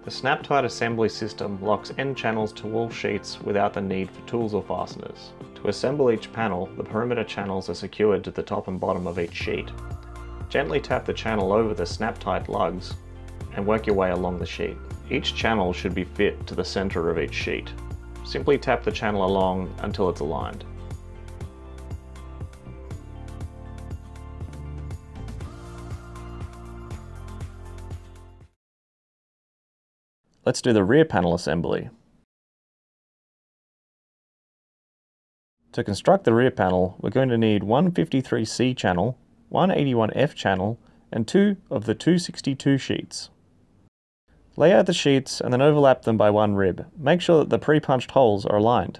The snap-tight assembly system locks end channels to all sheets without the need for tools or fasteners. To assemble each panel, the perimeter channels are secured to the top and bottom of each sheet. Gently tap the channel over the snap-tight lugs and work your way along the sheet. Each channel should be fit to the center of each sheet. Simply tap the channel along until it's aligned. Let's do the rear panel assembly. To construct the rear panel, we're going to need one 53C channel, one 81F channel, and 2 of the 262 sheets. Lay out the sheets and then overlap them by one rib. Make sure that the pre-punched holes are aligned.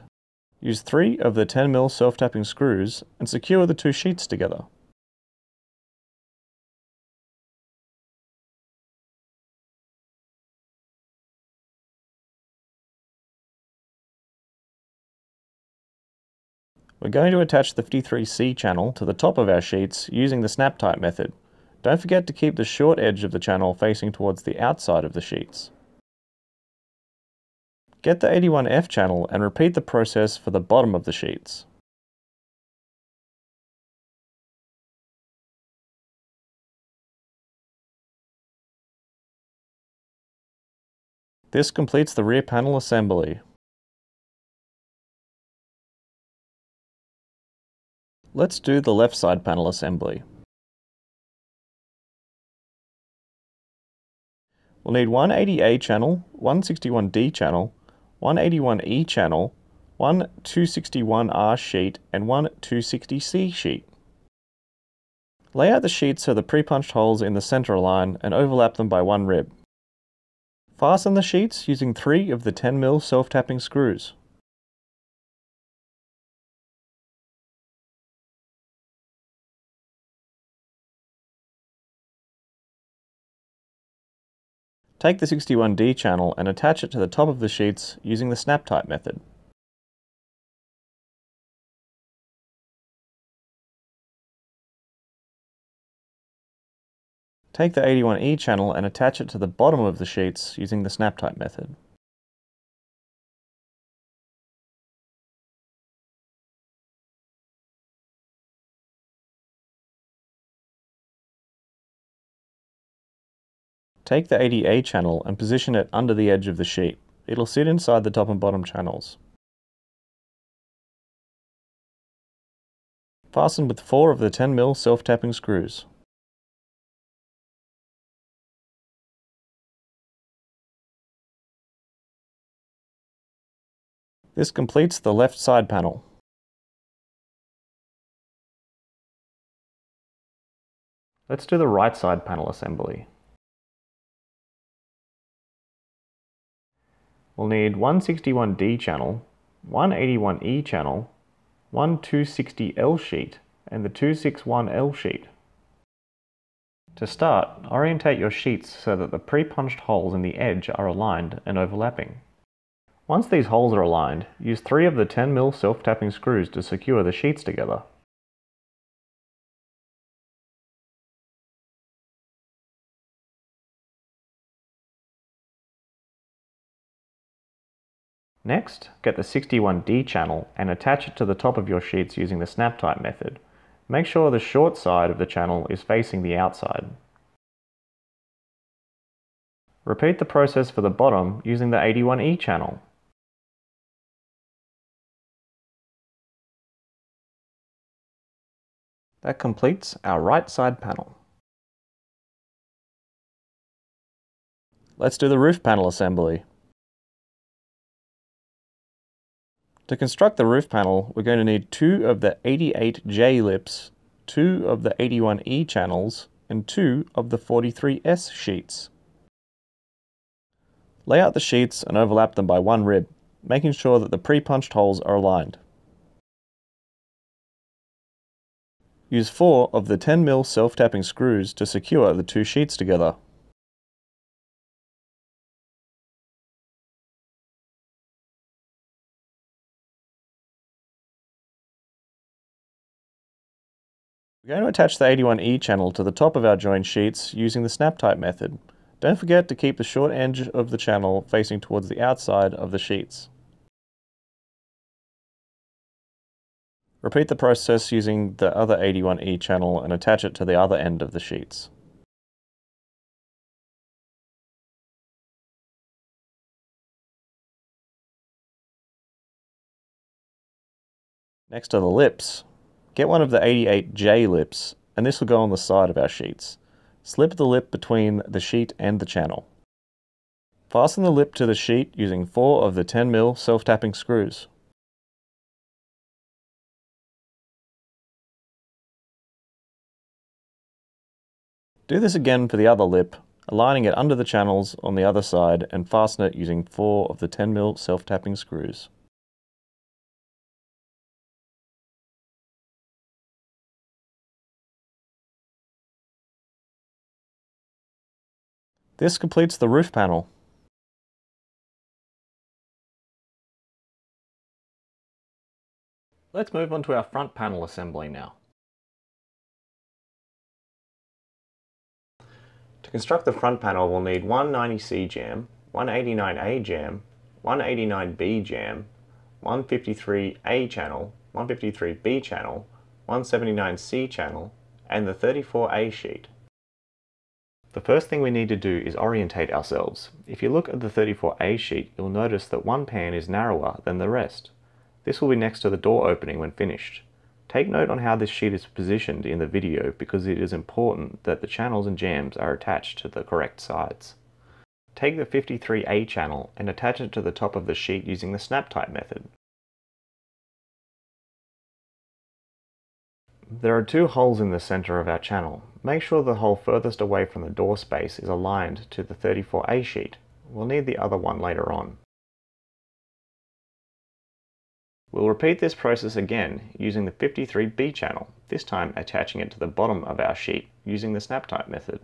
Use 3 of the 10mm self-tapping screws and secure the 2 sheets together. We're going to attach the 53C channel to the top of our sheets using the snap-tight method. Don't forget to keep the short edge of the channel facing towards the outside of the sheets. Get the 81F channel and repeat the process for the bottom of the sheets. This completes the rear panel assembly. Let's do the left side panel assembly. We'll need one 80A channel, one 61D channel, one 81E channel, one 261R sheet, and one 260C sheet. Lay out the sheets so the pre-punched holes in the center align and overlap them by one rib. Fasten the sheets using 3 of the 10mm self-tapping screws. Take the 61D channel and attach it to the top of the sheets using the snap-tight method. Take the 81E channel and attach it to the bottom of the sheets using the snap-tight method. Take the 80A channel and position it under the edge of the sheet. It'll sit inside the top and bottom channels. Fasten with 4 of the 10mm self-tapping screws. This completes the left side panel. Let's do the right side panel assembly. We'll need one 61D channel, one 81E channel, one 260L sheet, and the 261L sheet. To start, orientate your sheets so that the pre-punched holes in the edge are aligned and overlapping. Once these holes are aligned, use 3 of the 10mm self-tapping screws to secure the sheets together. Next, get the 61D channel and attach it to the top of your sheets using the snap-tight method. Make sure the short side of the channel is facing the outside. Repeat the process for the bottom using the 81E channel. That completes our right side panel. Let's do the roof panel assembly. To construct the roof panel, we're going to need 2 of the 88J lips, 2 of the 81E channels, and 2 of the 43S sheets. Lay out the sheets and overlap them by one rib, making sure that the pre-punched holes are aligned. Use 4 of the 10mm self-tapping screws to secure the 2 sheets together. We're going to attach the 81E channel to the top of our joined sheets using the snap-tight method. Don't forget to keep the short edge of the channel facing towards the outside of the sheets. Repeat the process using the other 81E channel and attach it to the other end of the sheets. Next to the lips, get one of the 88J lips, and this will go on the side of our sheets. Slip the lip between the sheet and the channel. Fasten the lip to the sheet using 4 of the 10mm self-tapping screws. Do this again for the other lip, aligning it under the channels on the other side and fasten it using 4 of the 10mm self-tapping screws. This completes the roof panel. Let's move on to our front panel assembly now. To construct the front panel, we'll need one 90C jamb, one 89A jamb, one 89B jamb, one 53A channel, one 53B channel, one 79C channel, and the 34A sheet. The first thing we need to do is orientate ourselves. If you look at the 34A sheet, you'll notice that one pan is narrower than the rest. This will be next to the door opening when finished. Take note on how this sheet is positioned in the video because it is important that the channels and jambs are attached to the correct sides. Take the 53A channel and attach it to the top of the sheet using the snap type method. There are 2 holes in the center of our channel. Make sure the hole furthest away from the door space is aligned to the 34A sheet. We'll need the other one later on. We'll repeat this process again using the 53B channel, this time attaching it to the bottom of our sheet using the snap type method.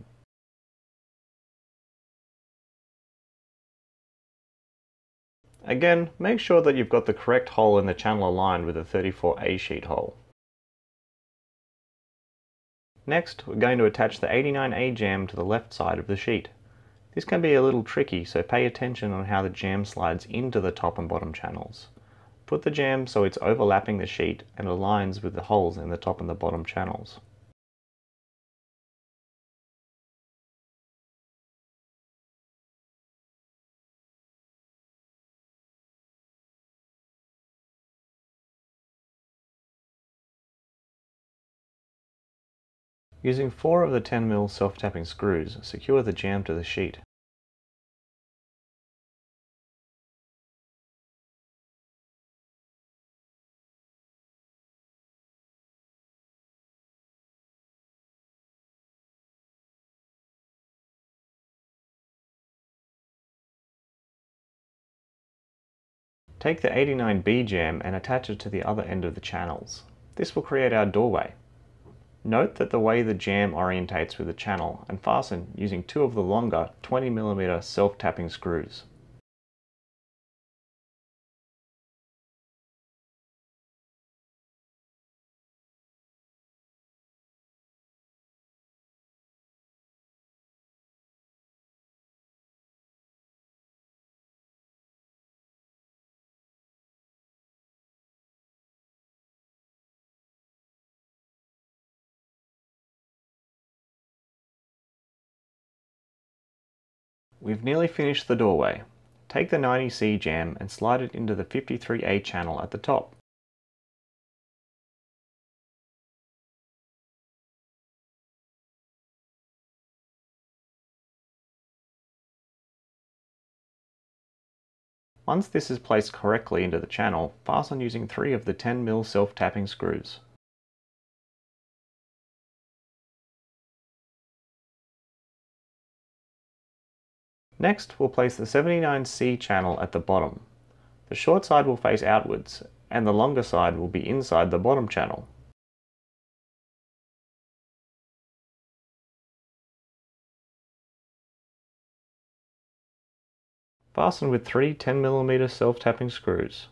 Again, make sure that you've got the correct hole in the channel aligned with the 34A sheet hole. Next, we're going to attach the 89A jamb to the left side of the sheet. This can be a little tricky, so pay attention on how the jamb slides into the top and bottom channels. Put the jamb so it's overlapping the sheet and aligns with the holes in the top and the bottom channels. Using 4 of the 10mm self-tapping screws, secure the jamb to the sheet. Take the 89B jamb and attach it to the other end of the channels. This will create our doorway. Note that the way the jamb orientates with the channel and fasten using 2 of the longer 20mm self-tapping screws. We've nearly finished the doorway. Take the 90C jamb and slide it into the 53A channel at the top. Once this is placed correctly into the channel, fasten using 3 of the 10mm self-tapping screws. Next, we'll place the 79C channel at the bottom. The short side will face outwards, and the longer side will be inside the bottom channel. Fasten with 3 10mm self-tapping screws.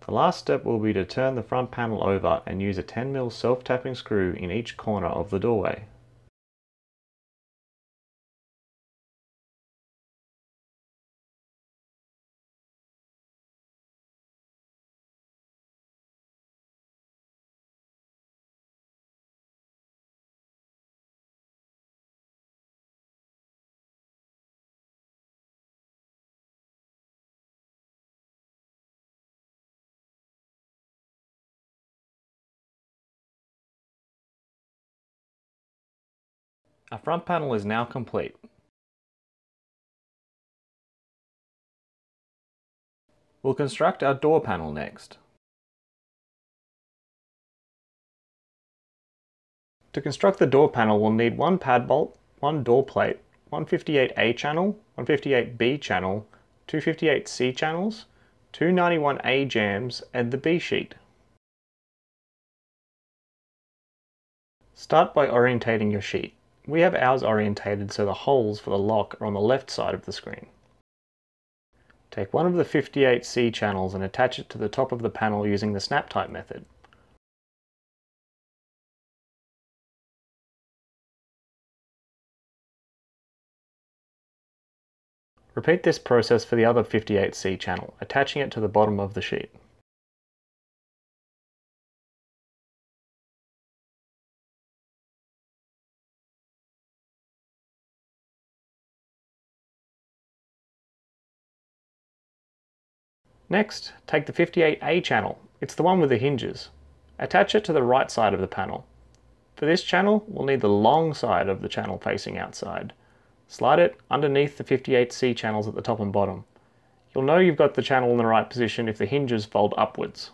The last step will be to turn the front panel over and use a 10mm self-tapping screw in each corner of the doorway. Our front panel is now complete. We'll construct our door panel next. To construct the door panel, we'll need one pad bolt, one door plate, one 58A channel, one 58B channel, two 58C channels, two 91A jambs, and the B sheet. Start by orientating your sheet. We have ours orientated so the holes for the lock are on the left side of the screen. Take one of the 58C channels and attach it to the top of the panel using the snap type method. Repeat this process for the other 58C channel, attaching it to the bottom of the sheet. Next, take the 58A channel, it's the one with the hinges. Attach it to the right side of the panel. For this channel, we'll need the long side of the channel facing outside. Slide it underneath the 58C channels at the top and bottom. You'll know you've got the channel in the right position if the hinges fold upwards.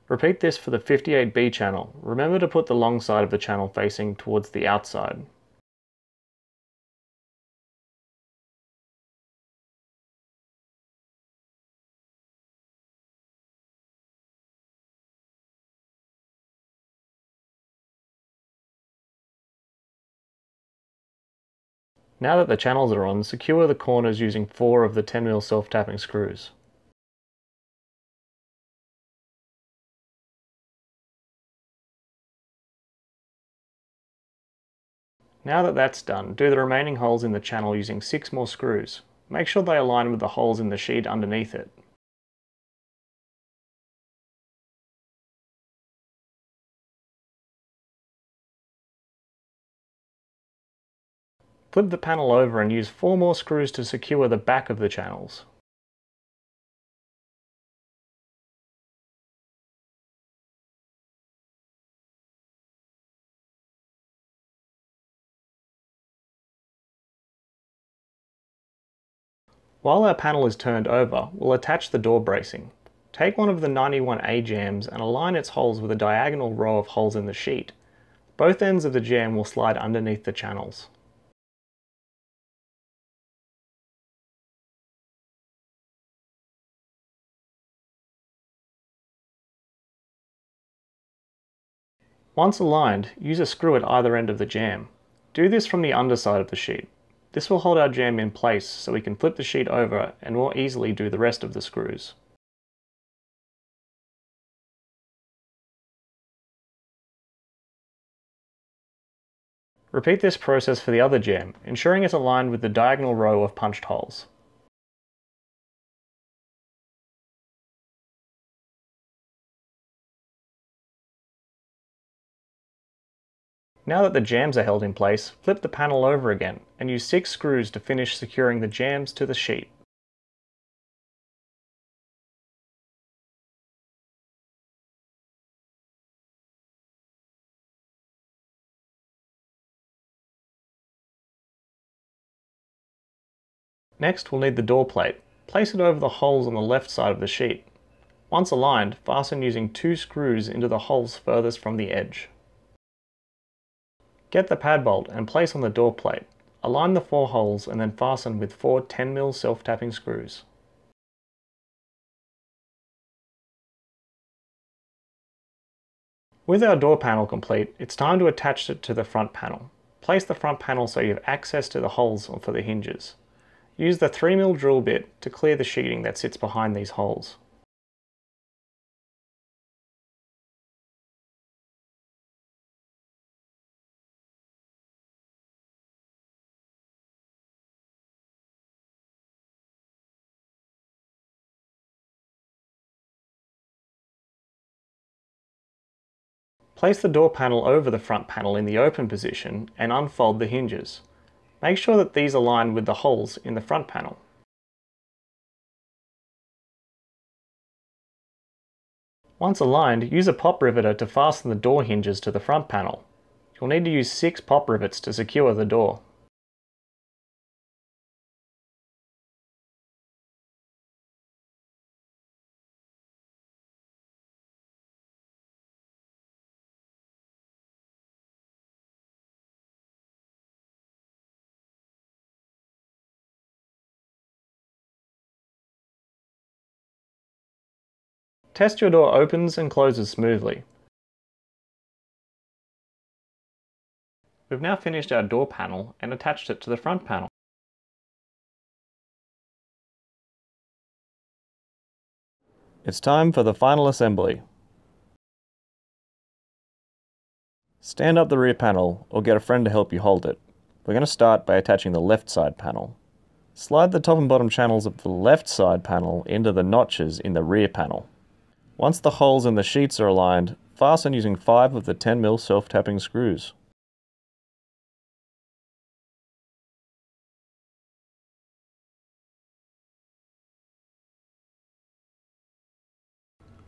Repeat this for the 58B channel. Remember to put the long side of the channel facing towards the outside. Now that the channels are on, secure the corners using 4 of the 10mm self-tapping screws. Now that that's done, do the remaining holes in the channel using 6 more screws. Make sure they align with the holes in the sheet underneath it. Flip the panel over and use 4 more screws to secure the back of the channels. While our panel is turned over, we'll attach the door bracing. Take one of the 91A jambs and align its holes with a diagonal row of holes in the sheet. Both ends of the jamb will slide underneath the channels. Once aligned, use a screw at either end of the jamb. Do this from the underside of the sheet. This will hold our jamb in place so we can flip the sheet over and more easily do the rest of the screws. Repeat this process for the other jamb, ensuring it's aligned with the diagonal row of punched holes. Now that the jambs are held in place, flip the panel over again and use 6 screws to finish securing the jambs to the sheet. Next, we'll need the door plate. Place it over the holes on the left side of the sheet. Once aligned, fasten using 2 screws into the holes furthest from the edge. Get the pad bolt and place on the door plate. Align the 4 holes and then fasten with 4 10mm self-tapping screws. With our door panel complete, it's time to attach it to the front panel. Place the front panel so you have access to the holes for the hinges. Use the 3mm drill bit to clear the sheeting that sits behind these holes. Place the door panel over the front panel in the open position and unfold the hinges. Make sure that these align with the holes in the front panel. Once aligned, use a pop riveter to fasten the door hinges to the front panel. You'll need to use 6 pop rivets to secure the door. Test your door opens and closes smoothly. We've now finished our door panel and attached it to the front panel. It's time for the final assembly. Stand up the rear panel or get a friend to help you hold it. We're going to start by attaching the left side panel. Slide the top and bottom channels of the left side panel into the notches in the rear panel. Once the holes in the sheets are aligned, fasten using 5 of the 10mm self-tapping screws.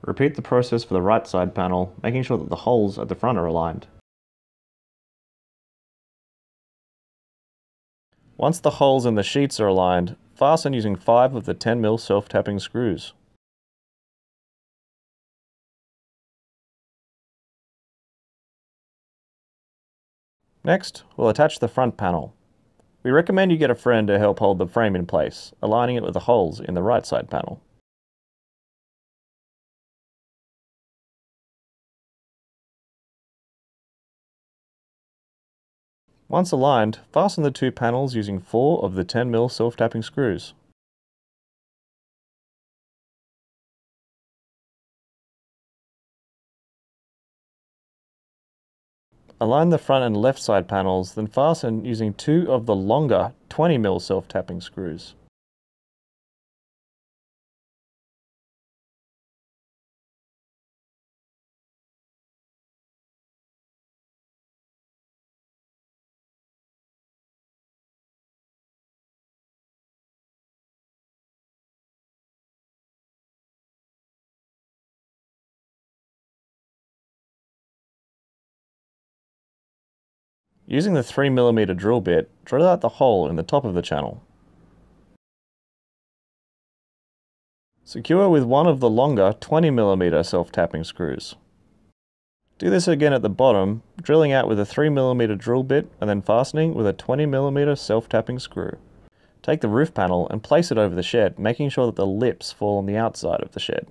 Repeat the process for the right side panel, making sure that the holes at the front are aligned. Once the holes in the sheets are aligned, fasten using 5 of the 10mm self-tapping screws. Next, we'll attach the front panel. We recommend you get a friend to help hold the frame in place, aligning it with the holes in the right side panel. Once aligned, fasten the 2 panels using 4 of the 10mm self-tapping screws. Align the front and left side panels, then fasten using 2 of the longer 20mm self-tapping screws. Using the 3mm drill bit, drill out the hole in the top of the channel. Secure with 1 of the longer 20mm self-tapping screws. Do this again at the bottom, drilling out with a 3mm drill bit and then fastening with a 20mm self-tapping screw. Take the roof panel and place it over the shed, making sure that the lips fall on the outside of the shed.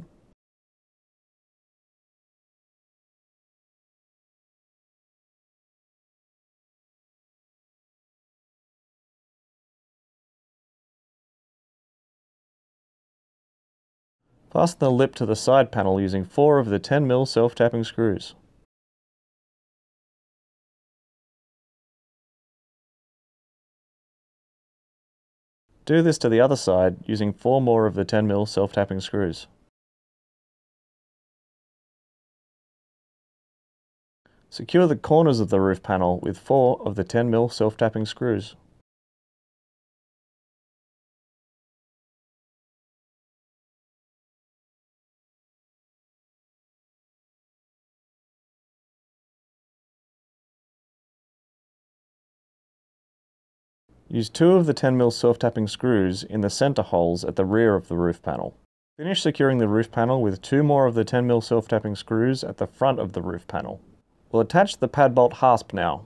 Fasten the lip to the side panel using 4 of the 10mm self-tapping screws. Do this to the other side using 4 more of the 10mm self-tapping screws. Secure the corners of the roof panel with 4 of the 10mm self-tapping screws. Use 2 of the 10mm self-tapping screws in the center holes at the rear of the roof panel. Finish securing the roof panel with 2 more of the 10mm self-tapping screws at the front of the roof panel. We'll attach the pad bolt hasp now.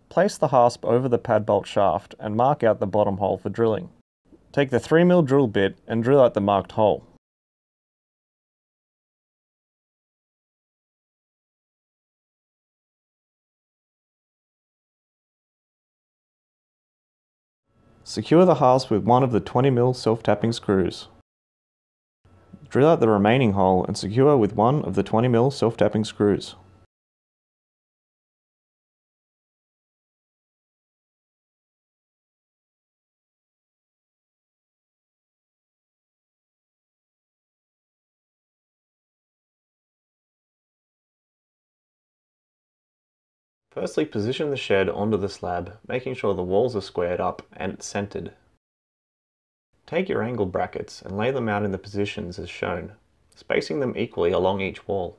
Place the hasp over the pad bolt shaft and mark out the bottom hole for drilling. Take the 3mm drill bit and drill out the marked hole. Secure the hasp with one of the 20mm self-tapping screws. Drill out the remaining hole and secure with one of the 20mm self-tapping screws. Firstly, position the shed onto the slab, making sure the walls are squared up and it's centered. Take your angle brackets and lay them out in the positions as shown, spacing them equally along each wall.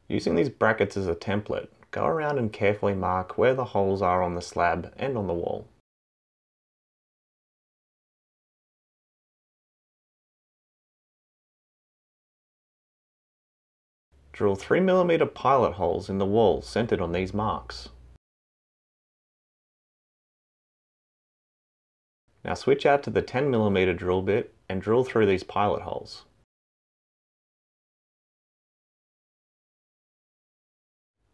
Using these brackets as a template, go around and carefully mark where the holes are on the slab and on the wall. Drill 3mm pilot holes in the wall centered on these marks. Now switch out to the 10mm drill bit and drill through these pilot holes.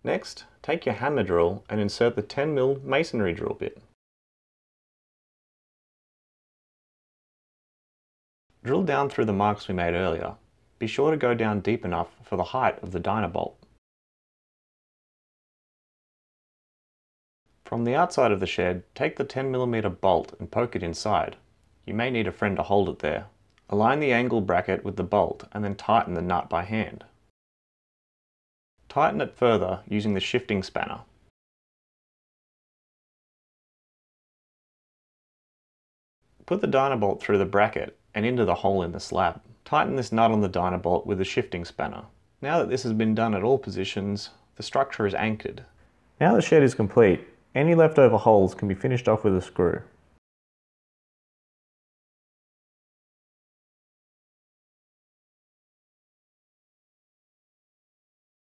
Next, take your hammer drill and insert the 10mm masonry drill bit. Drill down through the marks we made earlier. Be sure to go down deep enough for the height of the dynabolt. From the outside of the shed, take the 10mm bolt and poke it inside. You may need a friend to hold it there. Align the angle bracket with the bolt and then tighten the nut by hand. Tighten it further using the shifting spanner. Put the dynabolt through the bracket and into the hole in the slab. Tighten this nut on the dynabolt with the shifting spanner. Now that this has been done at all positions, the structure is anchored. Now the shed is complete, any leftover holes can be finished off with a screw.